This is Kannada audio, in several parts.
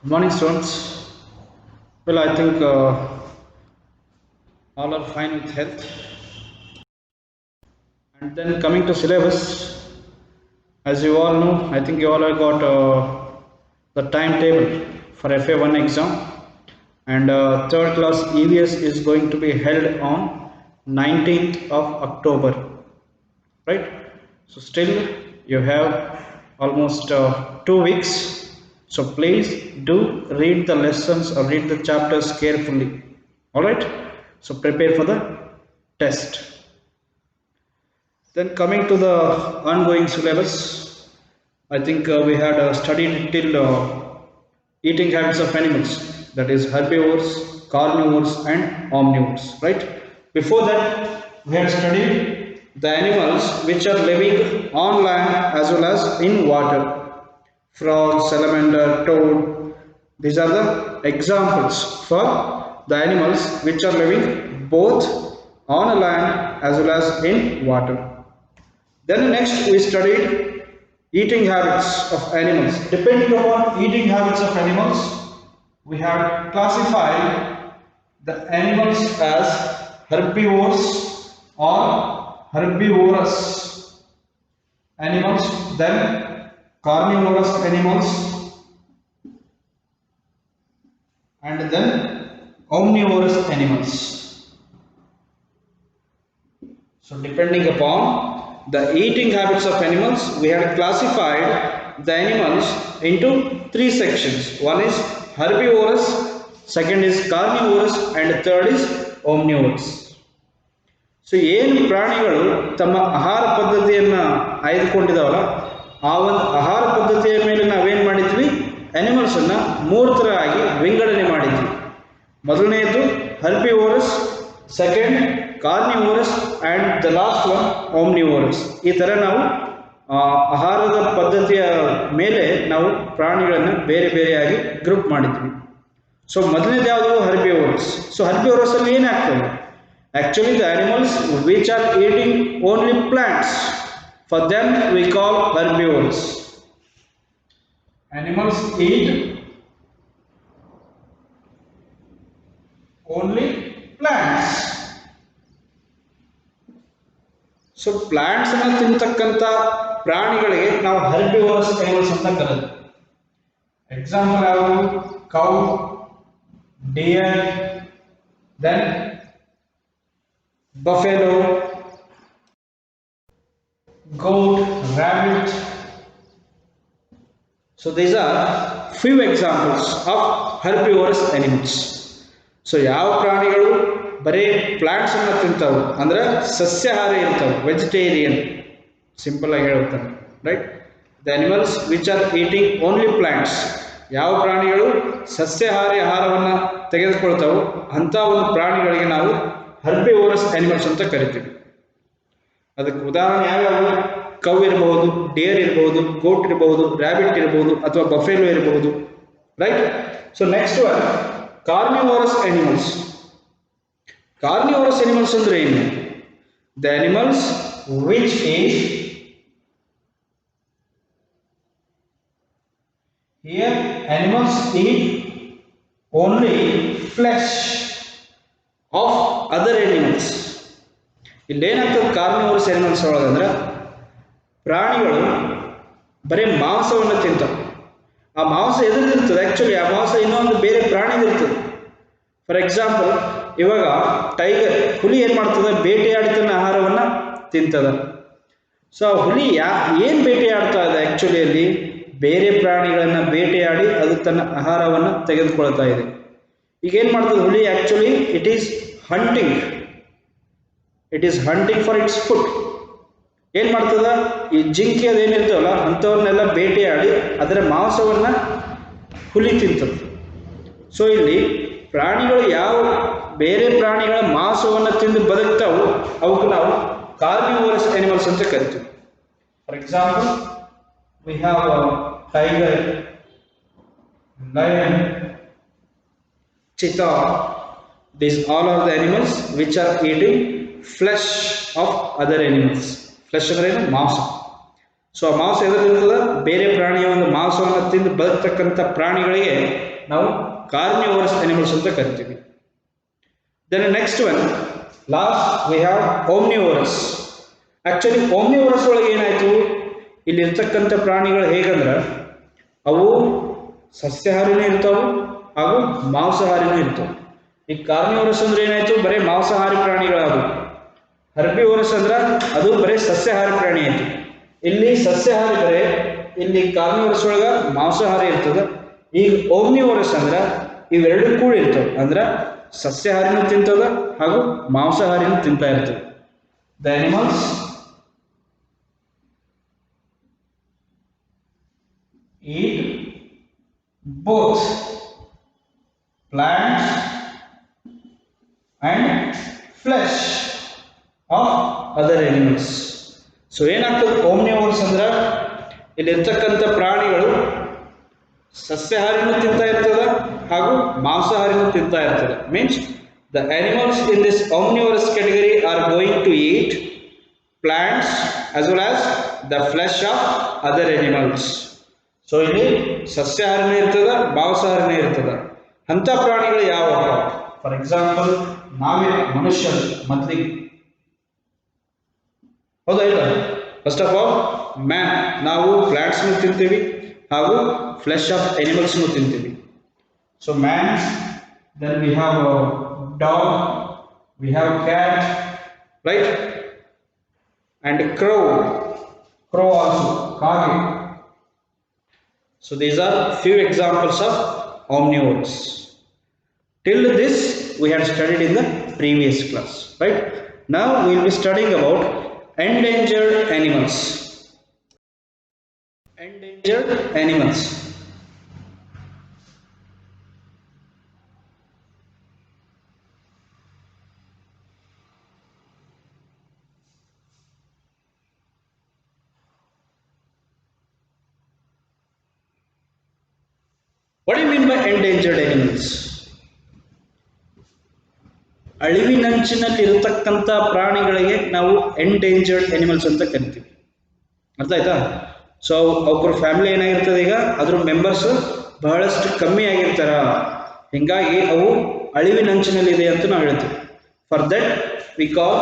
Good morning, students. Well, I think all are fine with health. And then coming to syllabus, as you all know, I think you all have got the timetable for FA1 exam, and third class EVS is going to be held on 19th of October, right? So still you have almost 2 weeks. So please do read the lessons or read the chapters carefully. All right. So prepare for the test. Then coming to the ongoing syllabus, I think we had studied till eating habits of animals, that is herbivores, carnivores, and omnivores, right? Before that, we had studied the animals which are living on land as well as in water. Frog, salamander, toad. These are the examples for the animals which are living both on land as well as in water. Then next we studied eating habits of animals. Depending upon eating habits of animals, we have classified the animals as herbivores or herbivorous animals, then carnivorous animals, and then omnivorous animals. So depending upon the eating habits of animals, we have classified the animals into three sections. One is herbivorous, second is carnivorous, and third is omnivorous. So ಏನು ಪ್ರಾಣಿಗಳು ತಮ್ಮ ಆಹಾರ ಪದ್ಧತಿಯನ್ನು ಆಯ್ದುಕೊಂಡಿದ್ದಾವಲ್ಲ ಆ ಒಂದು ಆಹಾರ ಪದ್ಧತಿಯ ಮೇಲೆ ನಾವೇನು ಮಾಡಿದ್ವಿ, ಅನಿಮಲ್ಸನ್ನು ಮೂರು ಥರ ಆಗಿ ವಿಂಗಡಣೆ ಮಾಡಿದ್ವಿ. ಮೊದಲನೆಯದು herbivorous, second carnivorous and the last one omnivorous. ಈ ಥರ ನಾವು ಆಹಾರದ ಪದ್ಧತಿಯ ಮೇಲೆ ನಾವು ಪ್ರಾಣಿಗಳನ್ನು ಬೇರೆ ಬೇರೆಯಾಗಿ ಗ್ರೂಪ್ ಮಾಡಿದ್ವಿ. ಸೊ ಮೊದಲನೇದು ಯಾವುದು, ಹರ್ಬಿವೋರಸ್. ಸೊ ಹರ್ಬಿವೋರಸಲ್ಲಿ ಏನಾಗ್ತದೆ, actually the animals which are eating only plants, for them we call herbivores. Animals eat only plants. So plants ಅನ್ನು ತಿಂತಕ್ಕಂಥ ಪ್ರಾಣಿಗಳಿಗೆ ನಾವು ಹರ್ಬಿವೋರಸ್ ಅನಿಮಲ್ಸ್ ಅಂತ ಕರೆದು. ಎಕ್ಸಾಂಪಲ್ ಯಾವುದು, cow, deer, then buffalo, goat, rabbit. So these are few examples of herbivorous animals. So ಯಾವ ಪ್ರಾಣಿಗಳು ಬರೀ ಪ್ಲಾಂಟ್ಸ್ ಅನ್ನು ತಿಂತಾವೆ ಅಂದ್ರೆ ಸಸ್ಯಾಹಾರಿ ಇರ್ತಾವೆ, ವೆಜಿಟೇರಿಯನ್, ಸಿಂಪಲ್ ಆಗಿ ಹೇಳ್ತಾನೆ, right? The animals which are eating only plants. ಯಾವ ಪ್ರಾಣಿಗಳು ಸಸ್ಯಾಹಾರಿ ಆಹಾರವನ್ನು ತೆಗೆದುಕೊಳ್ತಾವೋ ಅಂಥ ಒಂದು ಪ್ರಾಣಿಗಳಿಗೆ ನಾವು ಹರ್ಬಿವೋರಸ್ ಅನಿಮಲ್ಸ್ ಅಂತ ಕರಿತೀವಿ. ಅದಕ್ಕೆ ಉದಾಹರಣೆ ಯಾವ್ಯಾವು, ಕೌ ಇರಬಹುದು, ಡೇರ್ ಇರಬಹುದು, ಗೋಟ್ ಇರಬಹುದು, ರ್ಯಾಬಿಟ್ ಇರಬಹುದು, ಅಥವಾ ಬಫೆಲೋ ಇರಬಹುದು, right? So next one carnivorous animals. Carnivorous animals ಅಂದ್ರೆ ಏನು? The animals which is here animals eat only flesh of other animals. ಇಲ್ಲೇನಾಗ್ತದೆ ಕಾರ್ನಿವೋರಸ್ ಎನಿಮಲ್ಸ್ ಒಳಗಂದ್ರೆ ಪ್ರಾಣಿಗಳು ಬರೀ ಮಾಂಸವನ್ನು ತಿಂತಾವೆ. ಆ ಮಾಂಸ ಎದುರಿರ್ತದೆ, ಆ್ಯಕ್ಚುಲಿ ಆ ಮಾಂಸ ಇನ್ನೊಂದು ಬೇರೆ ಪ್ರಾಣಿದಿರ್ತದೆ. ಫಾರ್ ಎಕ್ಸಾಂಪಲ್, ಇವಾಗ ಟೈಗರ್, ಹುಲಿ ಏನು ಮಾಡ್ತದೆ, ಬೇಟೆಯಾಡಿ ತನ್ನ ಆಹಾರವನ್ನು ತಿಂತದ. ಸೊ ಆ ಹುಲಿ ಏನು ಬೇಟೆಯಾಡ್ತಾ ಇದೆ, ಆ್ಯಕ್ಚುಲಿ ಅಲ್ಲಿ ಬೇರೆ ಪ್ರಾಣಿಗಳನ್ನು ಬೇಟೆಯಾಡಿ ಅದು ತನ್ನ ಆಹಾರವನ್ನು ತೆಗೆದುಕೊಳ್ತಾ ಇದೆ. ಈಗ ಏನು ಮಾಡ್ತದೆ ಹುಲಿ, actually it is hunting, it is hunting for it's food. ಏನು ಮಾಡ್ತದ, ಈ ಜಿಂಕೆ ಅದೇನಿರ್ತವಲ್ಲ ಅಂಥವ್ರನ್ನೆಲ್ಲ ಬೇಟೆಯಾಡಿ ಅದರ ಮಾಂಸವನ್ನು ಹುಲಿ ತಿಂತದೆ. ಸೊ ಇಲ್ಲಿ ಪ್ರಾಣಿಗಳು ಯಾವ ಬೇರೆ ಪ್ರಾಣಿಗಳ ಮಾಂಸವನ್ನು ತಿಂದು ಬದುಕ್ತಾವು ಅವಕ್ಕೆ ನಾವು ಕಾರ್ನಿವೋರಸ್ ಅನಿಮಲ್ಸ್ ಅಂತ ಕರಿತೀವಿ. For example, we have tiger, lion, cheetah. These all are the animals which are eating flesh of other animals. Flesh ಅಂದ್ರೆ ಮಾಂಸ. ಸೊ ಆ ಮಾಂಸ ಎದರಿರ್ತದ, ಬೇರೆ ಪ್ರಾಣಿಯ ಒಂದು ಮಾಂಸವನ್ನು ತಿಂದು ಬದುಕ್ತಕ್ಕಂಥ ಪ್ರಾಣಿಗಳಿಗೆ ನಾವು ಕಾರ್ನಿವೋರಸ್ ಅನಿಮಲ್ಸ್ ಅಂತ ಕರಿತೀವಿ. Then next one last we have omnivorous. Actually omnivorous ಒಳಗೆ ಏನಾಯಿತು, ಇಲ್ಲಿರ್ತಕ್ಕಂಥ ಪ್ರಾಣಿಗಳು ಹೇಗಂದ್ರೆ ಅವು ಸಸ್ಯಾಹಾರಿನೂ ಇರ್ತಾವೆ ಹಾಗೂ ಮಾಂಸಾಹಾರಿನೂ ಇರ್ತವೆ. ಈ ಕಾರ್ನಿವೋರಸ್ ಅಂದ್ರೆ ಏನಾಯಿತು, ಬರೀ ಮಾಂಸಾಹಾರಿ ಪ್ರಾಣಿಗಳಾದವು. ಹರ್ಬಿವೋರಸ್ ಅಂದ್ರೆ ಅದು ಬರೀ ಸಸ್ಯಾಹಾರಿ ಪ್ರಾಣಿ ಆಯಿತು. ಇಲ್ಲಿ ಸಸ್ಯಾಹಾರಿ ಬರೀ, ಇಲ್ಲಿ ಕಾರ್ನಿವೋರಸ್ ಒಳಗೆ ಮಾಂಸಾಹಾರಿ ಇರ್ತದೆ. ಈಗ ಓಮ್ನಿವೋರಸ್ ಅಂದ್ರೆ ಇವೆರಡು ಕೂಡ ಇರ್ತವೆ, ಅಂದ್ರೆ ಸಸ್ಯಾಹಾರಿನೂ ತಿಂತದ ಹಾಗೂ ಮಾಂಸಾಹಾರಿನೂ ತಿಂತಾ ಇರ್ತದೆ. The animals eat both plants and flesh of other animals. So ಏನಾಗ್ತದೆ, ಓಮ್ನಿವೋರಸ್ ಅಂದ್ರೆ ಇಲ್ಲಿರ್ತಕ್ಕಂಥ ಪ್ರಾಣಿಗಳು ಸಸ್ಯಾಹಾರಿನೂ ತಿಂತಾ ಇರ್ತದೆ ಹಾಗೂ ಮಾಂಸಾಹಾರಿನೂ ತಿಂತಾ ಇರ್ತದೆ. Means the animals in this omnivorous category are going to eat plants as well as the flesh of other animals. So ಇಲ್ಲಿ ಸಸ್ಯಾಹಾರನೇ ಇರ್ತದ, ಮಾಂಸಾಹಾರನೇ ಇರ್ತದ. ಅಂಥ ಪ್ರಾಣಿಗಳು ಯಾವ? ಫಾರ್ ಎಕ್ಸಾಂಪಲ್ ನಾವೇ ಮನುಷ್ಯರು ಮೊದಲಿಗೆ, ಹೌದಾ ಇಲ್ಲ? ಫಸ್ಟ್ ಆಫ್ ಆಲ್ ಮ್ಯಾನ್, ನಾವು ಪ್ಲಾಂಟ್ಸ್ನು ತಿಂತೀವಿ ಹಾಗೂ ಫ್ಲೆಶ್ ಆಫ್ ಅನಿಮಲ್ಸ್ನು ತಿಂತೀವಿ. So man, then we have dog, we have cat, right, and crow also, ಕಾಗೆ. So these are few examples of omnivores. Till this we had studied in the previous class, right? Now we will be studying about endangered animals. Endangered animals. What do you mean by endangered animals? ಅಳಿವಿನಂಚಿನಲ್ಲಿರತಕ್ಕಂಥ ಪ್ರಾಣಿಗಳಿಗೆ ನಾವು ಎಂಡೇಂಜರ್ಡ್ ಅನಿಮಲ್ಸ್ ಅಂತ ಕರಿತೀವಿ. ಅರ್ಥ ಆಯ್ತಾ? ಸೊ ಒಬ್ಬರು ಫ್ಯಾಮಿಲಿ ಏನಾಗಿರ್ತದೆ, ಈಗ ಅದ್ರ ಮೆಂಬರ್ಸ್ ಬಹಳಷ್ಟು ಕಮ್ಮಿ ಆಗಿರ್ತಾರ, ಹೀಗಾಗಿ ಅವು ಅಳಿವಿನಂಚಿನಲ್ಲಿದೆ ಅಂತ ನಾವು ಹೇಳ್ತೀವಿ. For that we call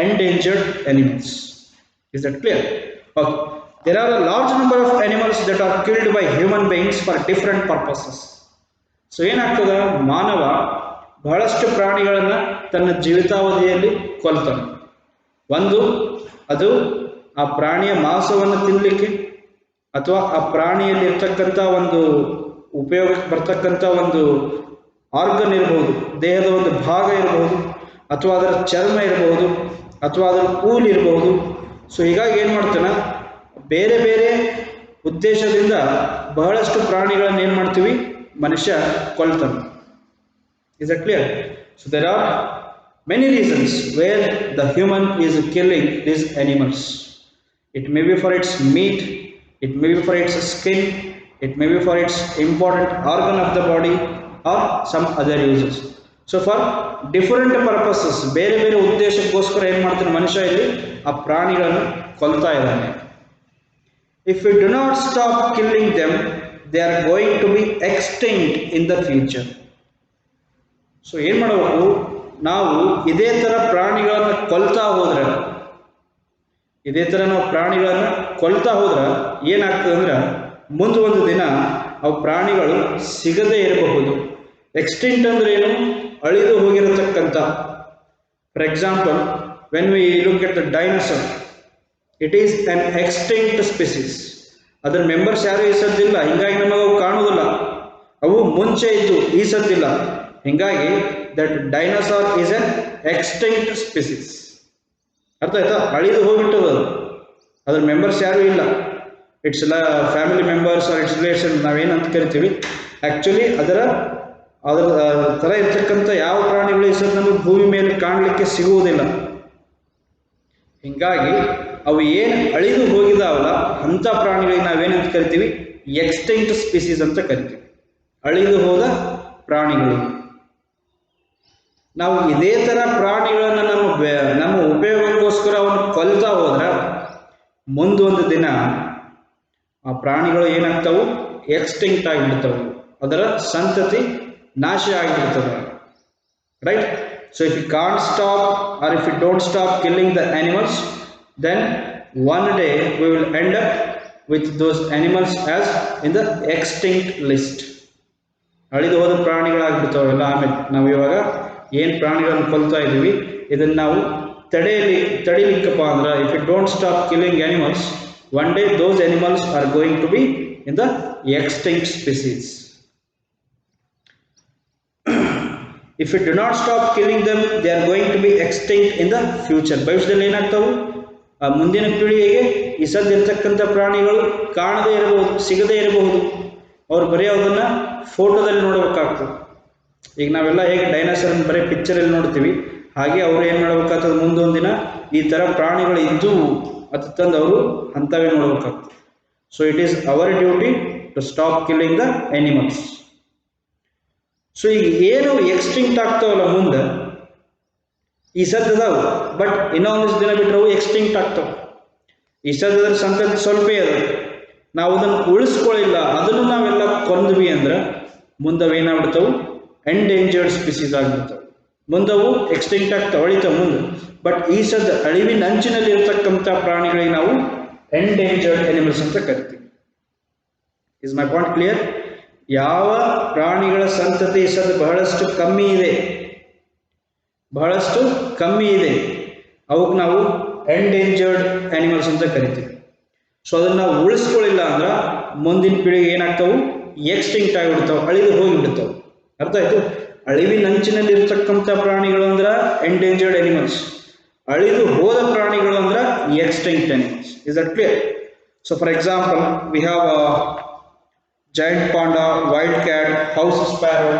endangered animals. Is that clear? Okay. There are a large number of animals that are killed by human beings for different purposes. So ಏನಾಗ್ತದೆ, ಮಾನವ ಬಹಳಷ್ಟು ಪ್ರಾಣಿಗಳನ್ನು ತನ್ನ ಜೀವಿತಾವಧಿಯಲ್ಲಿ ಕೊಲ್ತಾನೆ. ಒಂದು, ಅದು ಆ ಪ್ರಾಣಿಯ ಮಾಂಸವನ್ನು ತಿನ್ನಲಿಕ್ಕೆ, ಅಥವಾ ಆ ಪ್ರಾಣಿಯಲ್ಲಿ ಇರ್ತಕ್ಕಂಥ ಒಂದು ಉಪಯೋಗಕ್ಕೆ ಬರ್ತಕ್ಕಂಥ ಒಂದು ಆರ್ಗನ್ ಇರಬಹುದು, ದೇಹದ ಒಂದು ಭಾಗ ಇರಬಹುದು, ಅಥವಾ ಅದರ ಚರ್ಮ ಇರಬಹುದು, ಅಥವಾ ಅದರ ಕೂಲ್ ಇರಬಹುದು. ಸೊ ಹೀಗಾಗಿ ಏನು ಮಾಡ್ತಾನೆ, ಬೇರೆ ಬೇರೆ ಉದ್ದೇಶದಿಂದ ಬಹಳಷ್ಟು ಪ್ರಾಣಿಗಳನ್ನು ಏನು ಮಾಡ್ತೀವಿ, ಮನುಷ್ಯ ಕೊಲ್ತಾನೆ. Is it clear? So there are many reasons where the human is killing these animals. It may be for its meat, it may be for its skin, it may be for its important organ of the body or some other uses. So for different purposes, ಬೇರೆ ಬೇರೆ ಉದ್ದೇಶಕ್ಕೋಸ್ಕರ ಏನು ಮಾಡ್ತಾನೆ ಮನುಷ್ಯ ಇಲ್ಲಿ ಆ ಪ್ರಾಣಿಗಳನ್ನು ಕೊಲ್ತಾ ಇದ್ದಾನೆ. If we do not stop killing them, they are going to be extinct in the future. So ಏನು ಮಾಡಬೇಕು, ನಾವು ಇದೇ ಥರ ಪ್ರಾಣಿಗಳನ್ನು ಕೊಲ್ತಾ ಹೋದ್ರೆ, ಏನಾಗ್ತದೆ ಅಂದ್ರೆ ಮುಂದೆ ಒಂದು ದಿನ ಅವು ಪ್ರಾಣಿಗಳು ಸಿಗದೇ ಇರಬಹುದು. ಎಕ್ಸ್ಟಿಂಕ್ಟ್ ಅಂದ್ರೆ ಏನು, ಅಳಿದು ಹೋಗಿರತಕ್ಕಂಥ. For example, when we look at the dinosaur, it is an extinct species. ಅದರ ಮೆಂಬರ್ಸ್ ಯಾರು ಈ ಸದ್ದಿಲ್ಲ, ಹೀಗಾಗಿ ನಮಗೆ ಅವು ಕಾಣುವುದಿಲ್ಲ. ಅವು ಮುಂಚೆ ಇದ್ದು ಈ ಸದ್ದಿಲ್ಲ, ಹೀಗಾಗಿ that dinosaur is an extinct species. ಅರ್ಥ ಆಯ್ತಾ? ಅಳಿದು ಹೋಗ್ಬಿಟ್ಟದು, ಅದ್ರ ಮೆಂಬರ್ಸ್ ಯಾರು ಇಲ್ಲ. It's family members are it's relation, ನಾವೇನಂತ ಕರಿತೀವಿ. ಆ್ಯಕ್ಚುಲಿ ಅದರ ಥರ ಇರ್ತಕ್ಕಂಥ ಯಾವ ಪ್ರಾಣಿಗಳು ಈ ಸದ್ ನಮಗೆ ಭೂಮಿ ಮೇಲೆ ಕಾಣಲಿಕ್ಕೆ ಸಿಗುವುದಿಲ್ಲ. ಹೀಗಾಗಿ ಅವು ಏನು ಅಳಿದು ಹೋಗಿದಾವಲ್ಲ ಅಂಥ ಪ್ರಾಣಿಗಳಿಗೆ ನಾವೇನಂತ ಕರಿತೀವಿ, ಎಕ್ಸ್ಟಿಂಕ್ಟ್ ಸ್ಪೀಸೀಸ್ ಅಂತ ಕರಿತೀವಿ. ಅಳಿದು ಹೋದ ಪ್ರಾಣಿಗಳು. ನಾವು ಇದೇ ಥರ ಪ್ರಾಣಿಗಳನ್ನು ನಮ್ಮ ಉಪಯೋಗಕ್ಕೋಸ್ಕರ ಅವನು ಕೊಲ್ತಾ ಹೋದ್ರೆ ಮುಂದೊಂದು ದಿನ ಆ ಪ್ರಾಣಿಗಳು ಏನಾಗ್ತಾವು, ಎಕ್ಸ್ಟಿಂಕ್ಟ್ ಆಗಿಬಿಡ್ತಾವೆ, ಅದರ ಸಂತತಿ ನಾಶ ಆಗಿಬಿಡ್ತದೆ. Right. So if you can't stop or if you don't stop killing the animals, then one day we will end up with those animals as in the extinct list. ಅಳಿದು ಹೋದ ಪ್ರಾಣಿಗಳಾಗ್ಬಿಡ್ತಾವೆಲ್ಲ. ಆಮೇಲೆ ನಾವು ಇವಾಗ ಏನು ಪ್ರಾಣಿಗಳನ್ನು ಕೊಲ್ತಾ ಇದ್ದೀವಿ ಇದನ್ನು ನಾವು ತಡಿಲಿಕ್ಕಪ್ಪ ಅಂದ್ರೆ, if you don't stop killing animals, one day those animals are going to be in the extinct species. If you do not stop killing them, they are going to be extinct in the future. ಭವಿಷ್ಯದಲ್ಲಿ ಏನಾಗ್ತಾವು, ಮುಂದಿನ ಪೀಳಿಗೆಗೆ ಈ ಸದ್ದಿರ್ತಕ್ಕಂಥ ಪ್ರಾಣಿಗಳು ಕಾಣದೇ ಇರಬಹುದು, ಸಿಗದೇ ಇರಬಹುದು. ಅವ್ರು ಬರೀ ಅದನ್ನು ಫೋಟೋದಲ್ಲಿ ನೋಡಬೇಕಾಗ್ತದೆ. ಈಗ ನಾವೆಲ್ಲ ಹೇಗೆ ಡೈನೋಸರನ್ನು ಬರೀ ಪಿಕ್ಚರಲ್ಲಿ ನೋಡ್ತೀವಿ, ಹಾಗೆ ಅವರು ಏನು ಮಾಡಬೇಕಾಗ್ತದೆ, ಮುಂದೊಂದು ದಿನ ಈ ಥರ ಪ್ರಾಣಿಗಳು ಇದ್ದವು ಅದು ತಂದು ಅವರು ಅಂಥವೇ ನೋಡಬೇಕಾಗ್ತದೆ. So it is our duty to stop killing the animals. So ಈಗ ಏನು ಎಕ್ಸ್ಟಿಂಕ್ಟ್ ಆಗ್ತಾವಲ್ಲ ಮುಂದೆ, ಈ ಸದ್ದದಾವು, ಬಟ್ ಇನ್ನೊಂದಿಷ್ಟು ದಿನ ಬಿಟ್ಟರೆ ಅವು ಎಕ್ಸ್ಟಿಂಕ್ಟ್ ಆಗ್ತಾವೆ. ಈ ಸದ್ದದ ಸಂತತಿ ಸ್ವಲ್ಪೇ ಅದ, ನಾವು ಅದನ್ನು ಉಳಿಸ್ಕೊಳ್ಳಿಲ್ಲ, ಅದನ್ನು ನಾವೆಲ್ಲ ಕೊಂದ್ವಿ ಅಂದ್ರೆ ಮುಂದವು ಏನಾಗ್ಬಿಡ್ತಾವೆ, ಎಂಡೇಂಜರ್ಡ್ ಸ್ಪೀಸೀಸ್ ಆಗಿಬಿಡ್ತಾವೆ. ಮುಂದವು ಎಕ್ಸ್ಟಿಂಕ್ಟ್ ಆಗ್ತಾವೆ, ಅಳಿತಾವೆ ಮುಂದೆ. ಬಟ್ ಈ ಸದ್ದ ಅಳಿವಿನ ಅಂಚಿನಲ್ಲಿ ಇರತಕ್ಕಂಥ ಪ್ರಾಣಿಗಳಿಗೆ ನಾವು ಎಂಡೇಂಜರ್ಡ್ ಅನಿಮಲ್ಸ್ ಅಂತ ಕರಿತೀವಿ. Is my point clear? ಯಾವ ಪ್ರಾಣಿಗಳ ಸಂತತಿ ಈ ಸದ್ದ ಬಹಳಷ್ಟು ಕಮ್ಮಿ ಇದೆ, ಅವಕ್ಕೆ ನಾವು ಎಂಡೇಂಜರ್ಡ್ ಆನಿಮಲ್ಸ್ ಅಂತ ಕರಿತೀವಿ. ಸೊ ಅದನ್ನು ನಾವು ಉಳಿಸ್ಕೊಳ್ಳಿಲ್ಲ ಅಂದ್ರೆ ಮುಂದಿನ ಪೀಳಿಗೆ ಏನಾಗ್ತಾವು, ಎಕ್ಸ್ಟಿಂಕ್ಟ್ ಆಗಿಬಿಡ್ತಾವೆ, ಅಳಿದು ಹೋಗಿಬಿಡ್ತಾವೆ. ಅರ್ಥ ಆಯ್ತು? ಅಳಿವಿನ ಅಂಚಿನಲ್ಲಿ ಇರ್ತಕ್ಕಂಥ ಪ್ರಾಣಿಗಳು ಅಂದ್ರೆ ಎಂಡೇಂಜರ್ಡ್ ಅನಿಮಲ್ಸ್, ಅಳಿದು ಹೋದ ಪ್ರಾಣಿಗಳು ಅಂದ್ರೆ extinct animals. Is that clear? So for example we have giant panda, wild cat, house sparrow.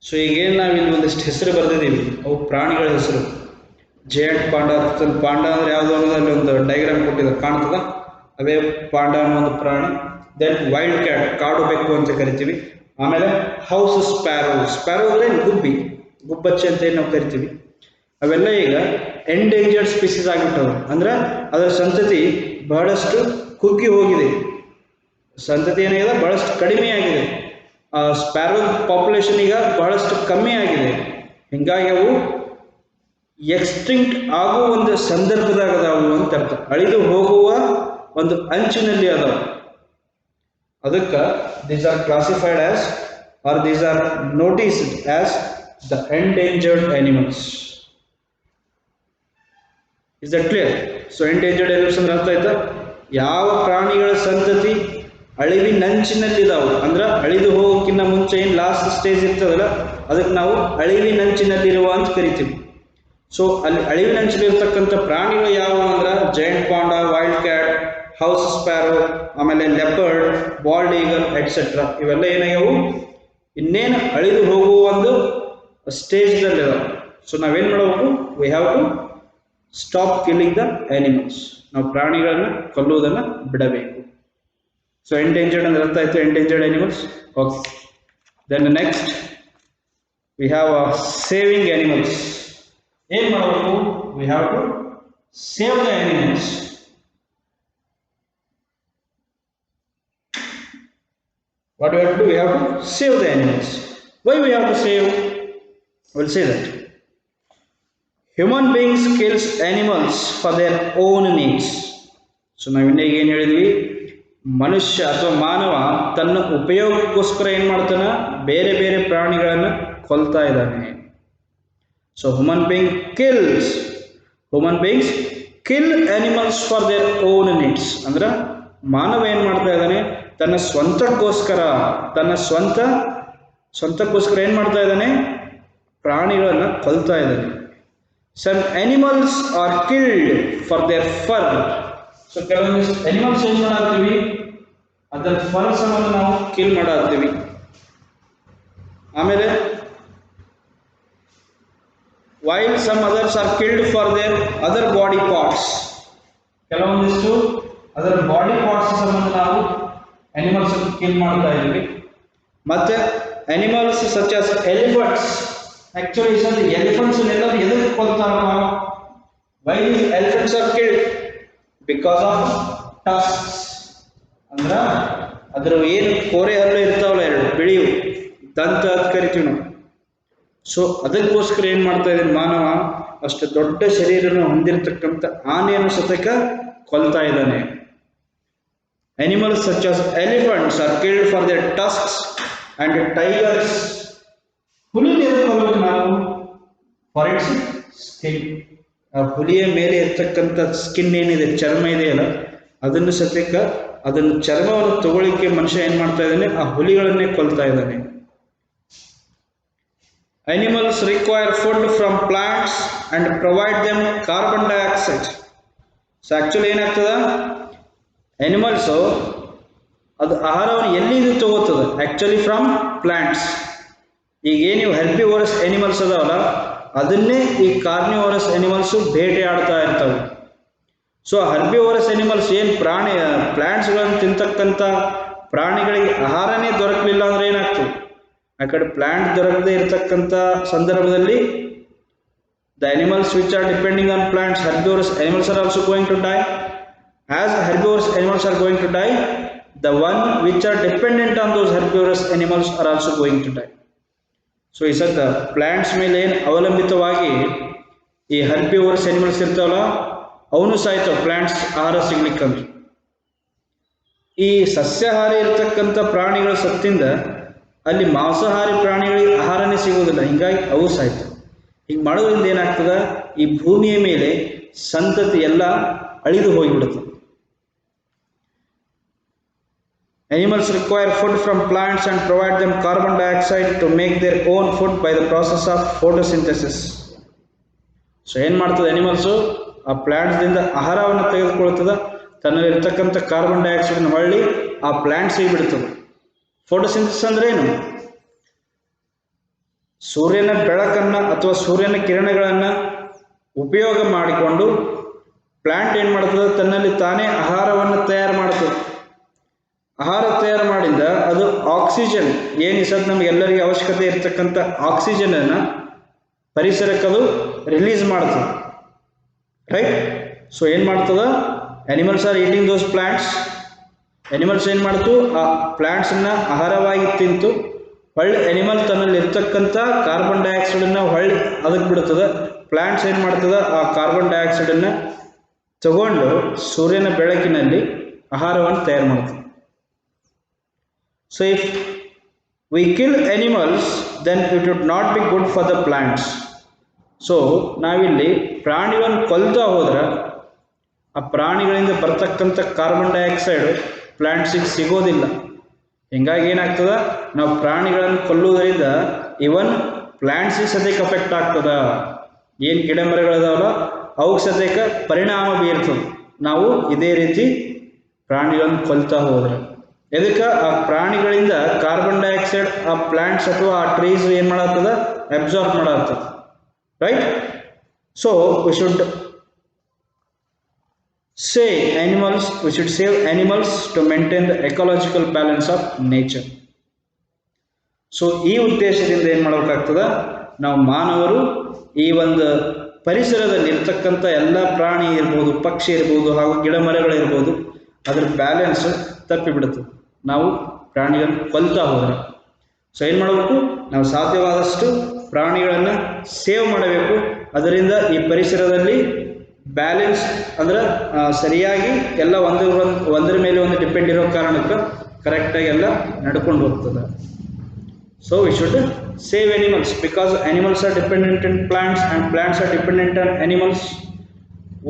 So ಈಗೇನು ನಾವು ಇಲ್ಲಿ ಒಂದಿಷ್ಟು ಹೆಸರು ಬರೆದಿದ್ದೀವಿ, ಅವು ಪ್ರಾಣಿಗಳ ಹೆಸರು. ಜೇಂಟ್ ಪಾಂಡಾ, ಪಾಂಡಾ ಅಂದರೆ ಯಾವುದೋ ಅನ್ನೋದಲ್ಲಿ ಒಂದು ಡೈಗ್ರಾಮ್ ಕೊಟ್ಟಿದ್ದಾರೆ, ಕಾಣ್ತದ? ಅವೇ ಪಾಂಡಾ ಅನ್ನೋ ಒಂದು ಪ್ರಾಣಿ. ದೆನ್ ವೈಲ್ಡ್ ಕ್ಯಾಟ್, ಕಾಡು ಬೆಕ್ಕು ಅಂತ ಕರಿತೀವಿ. ಆಮೇಲೆ ಹೌಸ್ ಸ್ಪ್ಯಾರೋ ಅಂದರೆ ಗುಬ್ಬಚ್ಚೆ ಅಂತ ಏನು ನಾವು ಕರಿತೀವಿ. ಅವೆಲ್ಲ ಈಗ ಎಂಡೇಂಜರ್ಡ್ ಸ್ಪೀಸೀಸ್ ಆಗಿಬಿಟ್ಟವು. ಅಂದ್ರೆ ಅದರ ಸಂತತಿ ಬಹಳಷ್ಟು ಕುಗ್ಗಿ ಹೋಗಿದೆ, ಸಂತತಿ ಏನಾಗಿದೆ ಬಹಳಷ್ಟು ಕಡಿಮೆ ಆಗಿದೆ. ಸ್ಪ್ಯಾರೋ ಪಾಪ್ಯುಲೇಷನ್ ಈಗ ಬಹಳಷ್ಟು ಕಮ್ಮಿ ಆಗಿದೆ. ಹೀಗಾಗಿ ಅವು ಎಕ್ಸ್ಟಿಂಕ್ಟ್ ಆಗುವ ಒಂದು ಸಂದರ್ಭದಾಗ ಅದಾವು ಅಂತ ಅರ್ಥ, ಅಳಿದು ಹೋಗುವ ಒಂದು ಅಂಚಿನಲ್ಲಿ ಅದಾವ. ಅದಕ್ಕೆ these are classified as are these are noticed as the endangered animals. Is that clear? So endangered animals ಅಂದ್ರೆ ಅರ್ಥ ಆಯ್ತಾ? ಯಾವ ಪ್ರಾಣಿಗಳ ಸಂತತಿ ಅಳಿವಿನಂಚಿನಲ್ಲಿದ್ದಾವೆ ಅಂದ್ರೆ ಅಳಿದು ಹೋಗೋಕ್ಕಿಂತ ಮುಂಚೆ ಏನು ಲಾಸ್ಟ್ ಸ್ಟೇಜ್ ಇರ್ತದಲ್ಲ, ಅದಕ್ಕೆ ನಾವು ಅಳಿವಿನಂಚಿನಲ್ಲಿರುವ ಅಂತ ಕರಿತೀವಿ. ಸೊ ಅಲ್ಲಿ ಅಳಿವಿನಂಚಿನಲ್ಲಿರ್ತಕ್ಕಂಥ ಪ್ರಾಣಿಗಳು ಯಾವುವು ಅಂದ್ರೆ giant panda, wild cat, house sparrow, ಆಮೇಲೆ ಲೆಪರ್ಡ್, ಬಾಲ್ಡ್ ಈಗಲ್ ಎಟ್ಸೆಟ್ರಾ. ಇವೆಲ್ಲ ಏನಾಗ್ಯಾವು, ಇನ್ನೇನು ಅಳಿದು ಹೋಗುವ ಒಂದು ಸ್ಟೇಜ್ದಲ್ಲಿದಾವೆ. ಸೊ ನಾವೇನು ಮಾಡಬೇಕು, we have to stop killing the animals. ನಾವು ಪ್ರಾಣಿಗಳನ್ನು ಕೊಲ್ಲುವುದನ್ನು ಬಿಡಬೇಕು. So endangered and artha aithu, endangered animals. Okay. Then the next we have saving animals. ಏನು ಮಾಡಬೇಕು, we have to save the animals. What we have to do, we have to save the animals. Why we have to save? We'll say that human beings kills animals for their own needs. So ನಾವು ಇನ್ನೇಗ ಏನು ಹೇಳಿದ್ವಿ, ಮನುಷ್ಯ ಅಥವಾ ಮಾನವ ತನ್ನ ಉಪಯೋಗಕ್ಕೋಸ್ಕರ ಏನು ಮಾಡ್ತಾನೆ, ಬೇರೆ ಬೇರೆ ಪ್ರಾಣಿಗಳನ್ನು ಕೊಲ್ತಾ ಇದ್ದಾನೆ. So human beings kill animals for their own needs. ಅಂದ್ರೆ ಮಾನವ ಏನು ಮಾಡ್ತಾ ಇದ್ದಾನೆ, ತನ್ನ ಸ್ವಂತಕ್ಕೋಸ್ಕರ ಏನು ಮಾಡ್ತಾ ಇದ್ದಾನೆ, ಪ್ರಾಣಿಗಳನ್ನು ಕೊಲ್ತಾ ಇದ್ದಾನೆ. Some animals are killed for their fur. So ಕೆಲವೊಂದಿಷ್ಟು ಅನಿಮಲ್ಸ್ ಏನು ಮಾಡಾಕ್ತೀವಿ, ಅದರ ಫರ್ಸನ್ನು ನಾವು ಕಿಲ್ ಮಾಡಾಕ್ತೀವಿ. ಆಮೇಲೆ while some others are killed for their other body parts. ಕೆಲವೊಂದಿಷ್ಟು ಅದರ ಬಾಡಿ ಪಾರ್ಟ್ಸ್ ಸಂಬಂಧ ನಾವು ಅನಿಮಲ್ಸ್ ಕಿಲ್ ಮಾಡ್ತಾ ಇದ್ದೀವಿ. ಮತ್ತೆ animals such as elephants, actually sir elephants ಎಲ್ಲರೂ ಎದಕ್ಕೆ ಕೊಲ್ತಾರಪ್ಪ? Why these elephants are killed? Because of tusks. ಅಂದ್ರೆ ಅದರ ಏನು ಕೋರೆ ಹಲ್ಲು ಇರ್ತಾವಲ್ಲ, ಎರಡು ಬಿಳಿಯು ದಂತ ಅಂತ ಕರಿತೀವಿ ನಾವು. ಸೊ ಅದಕ್ಕೋಸ್ಕರ ಏನು ಮಾಡ್ತಾ ಇದ್ದಾನೆ ಮಾನವ, ಅಷ್ಟು ದೊಡ್ಡ ಶರೀರವನ್ನು ಹೊಂದಿರತಕ್ಕಂಥ ಆನೆಯನ್ನು ಸತಕ ಕೊಲ್ತಾ ಇದ್ದಾನೆ. Animals such as elephants are killed for their tusks and tigers. ಹುಲಿನ ಎದಕ್ಕೆ ಕೊಲ್ಲಬೇಕು ನಾವು? For its skin. ಆ ಹುಲಿಯ ಮೇಲೆ ಇರ್ತಕ್ಕಂಥ ಸ್ಕಿನ್ ಏನಿದೆ, ಚರ್ಮ ಇದೆಯಲ್ಲ, ಅದನ್ನು ಸತಕ ಅದನ್ನು ಚರ್ಮವನ್ನು ತಗೊಳ್ಳಿಕ್ಕೆ ಮನುಷ್ಯ ಏನು ಮಾಡ್ತಾ ಇದ್ದಾನೆ, ಆ ಹುಲಿಗಳನ್ನೇ ಕೊಲ್ತಾ ಇದ್ದಾನೆ. Animals require food from plants and provide them carbon dioxide. So actually ಏನಾಗ್ತದೆ, ಅನಿಮಲ್ಸು ಅದು ಆಹಾರವನ್ನು ಎಲ್ಲಿಂದ ತಗೋತದೆ? Actually from plants. ಈಗ ನೀವು ಹೆರ್ಬಿವೋರಸ್ ಅನಿಮಲ್ಸ್ ಅದಾವಲ್ಲ, ಅದನ್ನೇ ಈ ಕಾರ್ನಿವೋರಸ್ ಅನಿಮಲ್ಸು ಬೇಟೆ ಆಡ್ತಾ ಇರ್ತವೆ. ಸೊ ಹರ್ಬಿವೋರಸ್ ಅನಿಮಲ್ಸ್ ಏನು ಪ್ಲ್ಯಾಂಟ್ಸ್ಗಳನ್ನು ತಿಂತಕ್ಕಂಥ ಪ್ರಾಣಿಗಳಿಗೆ ಆಹಾರನೇ ದೊರಕಲಿಲ್ಲ ಅಂದರೆ ಏನಾಗ್ತದೆ? ಆ ಕಡೆ ಪ್ಲ್ಯಾಂಟ್ ದೊರಕದೇ ಇರತಕ್ಕಂಥ ಸಂದರ್ಭದಲ್ಲಿ the animals which are depending on plants, herbivorous animals are also going to die. As herbivorous animals are going to die, the one which are dependent on those herbivorous animals are also going to die. So ಈ ಸದ್ದ ಪ್ಲ್ಯಾಂಟ್ಸ್ ಮೇಲೆ ಏನು ಅವಲಂಬಿತವಾಗಿ ಈ ಹರ್ಬಿವೋರಸ್ ಅನಿಮಲ್ಸ್ ಇರ್ತಾವಲ್ಲ, ಅವನು ಸಾಯ್ತಾವೆ ಪ್ಲ್ಯಾಂಟ್ಸ್ ಆಹಾರ ಸಿಗ್ಲಿಕ್ಕಂದ್ರೆ. ಈ ಸಸ್ಯಾಹಾರಿ ಇರ್ತಕ್ಕಂಥ ಪ್ರಾಣಿಗಳ ಸತ್ತಿಂದ ಅಲ್ಲಿ ಮಾಂಸಾಹಾರಿ ಪ್ರಾಣಿಗಳಿಗೆ ಆಹಾರನೇ ಸಿಗೋದಿಲ್ಲ, ಹೀಗಾಗಿ ಅವು ಸಾಯ್ತವೆ. ಹೀಗೆ ಮಾಡೋದ್ರಿಂದ ಏನಾಗ್ತದೆ, ಈ ಭೂಮಿಯ ಮೇಲೆ ಸಂತತಿ ಎಲ್ಲ ಅಳಿದು ಹೋಗಿಬಿಡುತ್ತೆ. Animals require food from plants and provide them carbon dioxide to make their own food by the process of photosynthesis. So ಏನು ಮಾಡ್ತದೆ ಅನಿಮಲ್ಸು, ಆ ಪ್ಲ್ಯಾಂಟ್ಸ್ದಿಂದ ಆಹಾರವನ್ನು ತೆಗೆದುಕೊಳ್ತದೆ, ತನ್ನಲ್ಲಿರ್ತಕ್ಕಂಥ ಕಾರ್ಬನ್ ಡೈಆಕ್ಸೈಡನ್ನು ಹೊಳ್ಳಿ ಆ ಪ್ಲ್ಯಾಂಟ್ಸಿಗೆ ಬಿಡ್ತದೆ. ಫೋಟೋಸಿಂಥಸಿಸ್ ಅಂದ್ರೆ ಏನು? ಸೂರ್ಯನ ಬೆಳಕನ್ನು ಅಥವಾ ಸೂರ್ಯನ ಕಿರಣಗಳನ್ನು ಉಪಯೋಗ ಮಾಡಿಕೊಂಡು ಪ್ಲ್ಯಾಂಟ್ ಏನು ಮಾಡ್ತದೆ, ತನ್ನಲ್ಲಿ ತಾನೇ ಆಹಾರವನ್ನು ತಯಾರು ಮಾಡ್ತದೆ. ಆಹಾರ ತಯಾರು ಮಾಡಿಂದ ಅದು ಆಕ್ಸಿಜನ್ ಏನು ಸದ್ ನಮಗೆಲ್ಲರಿಗೆ ಅವಶ್ಯಕತೆ ಇರತಕ್ಕಂಥ ಆಕ್ಸಿಜನನ್ನು ಪರಿಸರಕ್ಕದು ರಿಲೀಸ್ ಮಾಡ್ತದೆ, ರೈಟ್? ಸೊ ಏನು ಮಾಡ್ತದೆ, animals are eating those plants. Animals ಏನು ಮಾಡ್ತು, ಆ ಪ್ಲ್ಯಾಂಟ್ಸನ್ನು ಆಹಾರವಾಗಿ ತಿಂತು ಹೊಳ್ಳಿ ಅನಿಮಲ್ ತನ್ನಲ್ಲಿ ಇರ್ತಕ್ಕಂಥ ಕಾರ್ಬನ್ ಡೈಆಕ್ಸೈಡನ್ನು ಹೊಳ್ಳಿ ಅದಕ್ಕೆ ಬಿಡ್ತದೆ. ಪ್ಲ್ಯಾಂಟ್ಸ್ ಏನು ಮಾಡ್ತದೆ, ಆ ಕಾರ್ಬನ್ ಡೈಆಕ್ಸೈಡನ್ನು ತಗೊಂಡು ಸೂರ್ಯನ ಬೆಳಕಿನಲ್ಲಿ ಆಹಾರವನ್ನು ತಯಾರು ಮಾಡ್ತದೆ. So if we kill animals then it would not be good for the plants. So ನಾವಿಲ್ಲಿ ಪ್ರಾಣಿಗಳನ್ನು ಕೊಲ್ತಾ ಹೋದ್ರೆ ಆ ಪ್ರಾಣಿಗಳಿಂದ ಬರ್ತಕ್ಕಂಥ ಕಾರ್ಬನ್ ಡೈಆಕ್ಸೈಡು ಪ್ಲ್ಯಾಂಟ್ಸಿಗೆ ಸಿಗೋದಿಲ್ಲ. ಹೀಗಾಗಿ ಏನಾಗ್ತದೆ, ನಾವು ಪ್ರಾಣಿಗಳನ್ನು ಕೊಲ್ಲುವುದರಿಂದ ಇವನ್ ಪ್ಲ್ಯಾಂಟ್ಸಿಗೆ ಸದ್ಯಕ್ಕೆ ಅಫೆಕ್ಟ್ ಆಗ್ತದೆ. ಏನು ಗಿಡ ಮರಗಳಿದಾವಲ್ಲ ಅವಕ್ಕೆ ಸದ್ಯಕ್ಕೆ ಪರಿಣಾಮ ಬೀರ್ತದೆ ನಾವು ಇದೇ ರೀತಿ ಪ್ರಾಣಿಗಳನ್ನು ಕೊಲ್ತಾ ಹೋದರೆ. ಇದಕ್ಕೆ ಆ ಪ್ರಾಣಿಗಳಿಂದ ಕಾರ್ಬನ್ ಡೈಆಕ್ಸೈಡ್ ಆ ಪ್ಲ್ಯಾಂಟ್ಸ್ ಅಥವಾ ಆ ಟ್ರೀಸ್ ಏನು ಮಾಡತ್ತದ, ಅಬ್ಸಾರ್ಬ್ ಮಾಡತ್ತದ, right? So we should we should save animals to maintain the ecological balance of nature. So ಈ ಉದ್ದೇಶದಿಂದ ಏನು ಮಾಡಬೇಕಾಗ್ತದೆ, ನಾವು ಮಾನವರು ಈ ಒಂದು ಪರಿಸರದಲ್ಲಿ ಇರ್ತಕ್ಕಂಥ ಎಲ್ಲ ಪ್ರಾಣಿ ಇರ್ಬೋದು, ಪಕ್ಷಿ ಇರ್ಬೋದು, ಹಾಗೂ ಗಿಡ ಮರಗಳಿರ್ಬೋದು, ಅದರ ಬ್ಯಾಲೆನ್ಸ್ ತಪ್ಪಿಬಿಡುತ್ತದೆ ನಾವು ಪ್ರಾಣಿಗಳನ್ನು ಕೊಲ್ತಾ ಹೋದರೆ. ಸೊ ಏನು ಮಾಡಬೇಕು, ನಾವು ಸಾಧ್ಯವಾದಷ್ಟು ಪ್ರಾಣಿಗಳನ್ನು ಸೇವ್ ಮಾಡಬೇಕು. ಅದರಿಂದ ಈ ಪರಿಸರದಲ್ಲಿ ಬ್ಯಾಲೆನ್ಸ್ ಅಂದ್ರೆ ಸರಿಯಾಗಿ ಎಲ್ಲ ಒಂದರ ಮೇಲೆ ಒಂದು ಡಿಪೆಂಡ್ ಇರೋ ಕಾರಣಕ್ಕೆ ಕರೆಕ್ಟಾಗಿ ಎಲ್ಲ ನಡ್ಕೊಂಡು ಹೋಗ್ತದೆ. So we should save animals because animals are dependent in plants and plants are dependent on animals.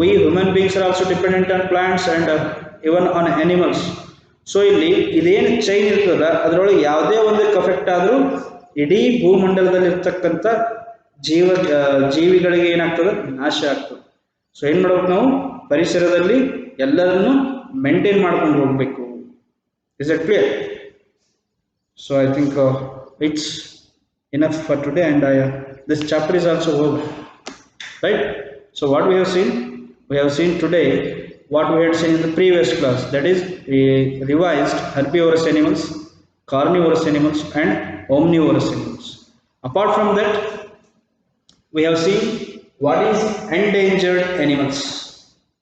We human beings are also dependent on plants and even on animals. So ಇಲ್ಲಿ ಇದೇನು ಚೈನ್ ಇರ್ತದ ಅದರೊಳಗೆ ಯಾವುದೇ ಒಂದಕ್ಕೆ ಅಫೆಕ್ಟ್ ಆದರೂ ಇಡೀ ಭೂಮಂಡಲದಲ್ಲಿ ಇರ್ತಕ್ಕಂಥ ಜೀವಿಗಳಿಗೆ ಏನಾಗ್ತದೆ, ನಾಶ ಆಗ್ತದೆ. ಸೊ ಏನು ಮಾಡ್ಬೇಕು, ನಾವು ಪರಿಸರದಲ್ಲಿ ಎಲ್ಲರನ್ನು ಮೇಂಟೈನ್ ಮಾಡ್ಕೊಂಡು ಹೋಗಬೇಕು. Is it clear? So I think it's enough for today and this chapter is also over. right? So what we have seen? We have seen today what we had seen in the previous class, that is we revised herbivorous animals, carnivorous animals and omnivorous animals. Apart from that, we have seen what is endangered animals,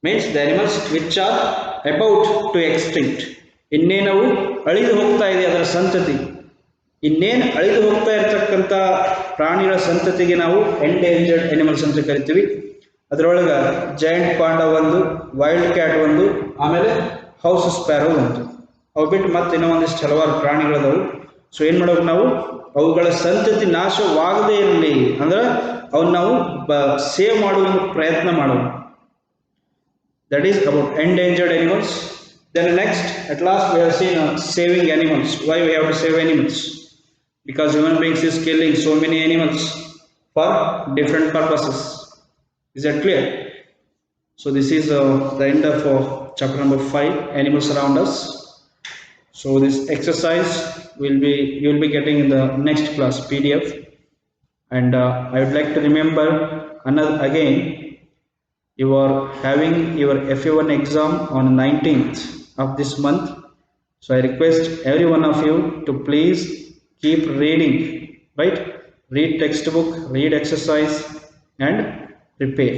means the animals which are about to extinct, ಇನ್ನೇನವು ಅಳಿದು ಹೋಗ್ತಾ ಇದೆ ಅದರ ಸಂತತಿ, ಇನ್ನೇನು ಅಳಿದು ಹೋಗ್ತಾ ಇರತಕ್ಕಂಥ ಪ್ರಾಣಿಗಳ ಸಂತತಿಗೆ ನಾವು ಎಂಡೇಂಜರ್ಡ್ ಅನಿಮಲ್ಸ್ ಅಂತ ಕರಿತೀವಿ. ಅದರೊಳಗೆ ಜೈಂಟ್ ಪಾಂಡಾ ಒಂದು, ವೈಲ್ಡ್ ಕ್ಯಾಟ್ ಒಂದು, ಆಮೇಲೆ ಹೌಸ್ ಸ್ಪ್ಯಾರೋ ಒಂದು. ಅವು ಬಿಟ್ಟು ಮತ್ತೆ ಇನ್ನೂ ಒಂದಿಷ್ಟು ಹಲವಾರು ಪ್ರಾಣಿಗಳದವು. ಸೊ ಏನು ಮಾಡೋಕೆ ನಾವು ಅವುಗಳ ಸಂತತಿ ನಾಶವಾಗದೇ ಇರಲಿ ಅಂದ್ರೆ ಅವನ್ನ ನಾವು ಸೇವ್ ಮಾಡುವ ಪ್ರಯತ್ನ ಮಾಡೋದು. That is about endangered animals. Then next, at last we have seen saving animals. Why we have to save animals? Because human beings is killing so many animals for different purposes. Is that clear? So this is the end of chapter number 5, animals around us. So this exercise you will be getting in the next class PDF. And I would like to remember another again, you are having your FA1 exam on 19th of this month. So I request every one of you to please keep reading, right? Read textbook, read exercise and prepare.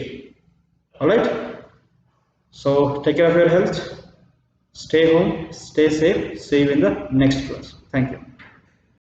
All right? So take care of your health, stay home, stay safe. See you in the next class. Thank you.